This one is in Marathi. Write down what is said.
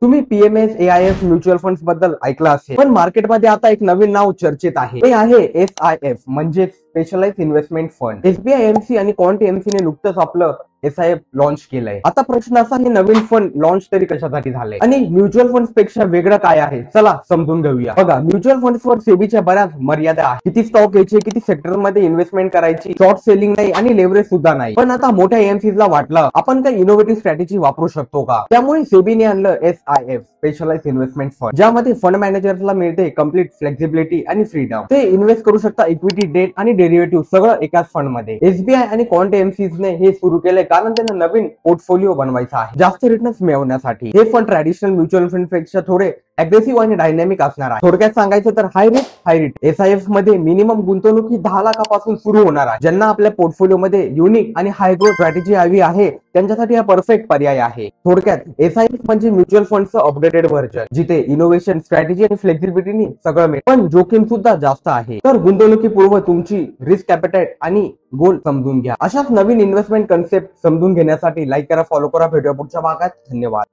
तुम्ही पीएमएस एआयएफ म्युच्युअल फंड्स बद्दल ऐकलं असेल, पण मार्केटमध्ये आता एक नवीन नाव चर्चेत आहे. ते आहे SIF म्हणजे specialised investment fund. SBI MC आणि क्वांट एमसी ने नुकतंच आपलं SIF लॉन्च केलंय. आता प्रश्न असा, हे नवीन फंड लॉन्च तरी कशासाठी झालंय आणि म्युच्युअल फंड्स पेक्षा वेगळं काय आहे, चला समजून घेऊया. बघा, म्युच्युअल फंड्सवर सेबीच्या बऱ्याच मर्यादा आहेत. किती स्टॉक घ्यायचे, किती सेक्टरमध्ये इन्व्हेस्टमेंट करायची, शॉर्ट सेलिंग नाही आणि लेव्हरेज सुद्धा नाही. पण आता मोठ्या एमसीला वाटलं आपण काही इनोव्हेटिव्ह स्ट्रॅटेजी वापरू शकतो का, त्यामुळे सेबीने आणलं SIF स्पेशलाइज इन्व्हेस्टमेंट फंड, ज्यामध्ये फंड मॅनेजरला मिळते कम्प्लीट फ्लेक्झिबिलिटी आणि फ्रीडम. ते इन्व्हेस्ट करू शकता इक्विटी, डेट आणि डेरिव्हेटिव्ह सगळं एकाच फंड मध्ये. SBI आणि क्वांट एमसीज ने हे सुरू केले कारण त्यांना नवीन पोर्टफोलिओ बनवायचा आहे, जास्त रिटर्न्स मिळवण्यासाठी. हे फंड ट्रॅडिशनल म्युच्युअल फंड पेक्षा थोडे अग्रेसिव्ह आणि डायनॅमिक असणार आहे. थोडक्यात सांगायचं तर हाय रिस्क हाय रिटर्न. SIF मध्ये मिनिमम गुंतवणूक ही 10 लाखापासून सुरू होणार आहे. ज्यांना आपल्या पोर्टफोलिओ मध्ये युनिक आणि हाय ग्रोथ स्ट्रॅटेजी हवी आहे त्यांच्यासाठी हा परफेक्ट पर्याय आहे. थोडक्यात SIF म्हणजे म्युच्युअल फंडचं अपडेटेड व्हर्जन, जिथे इनोव्हेशन, स्ट्रॅटेजी आणि फ्लेक्झिबिलिटी सगळं मिळेल, पण जोखीम सुद्धा जास्त आहे. तर गुंतवणुकीपूर्व तुमची रिस्क ॲपेटाइट आणि गोल समजून घ्या. अशाच नवीन इन्व्हेस्टमेंट कन्सेप्ट समजून घेण्यासाठी लाईक करा, फॉलो करा. भेटूया पुढच्या भागात. धन्यवाद.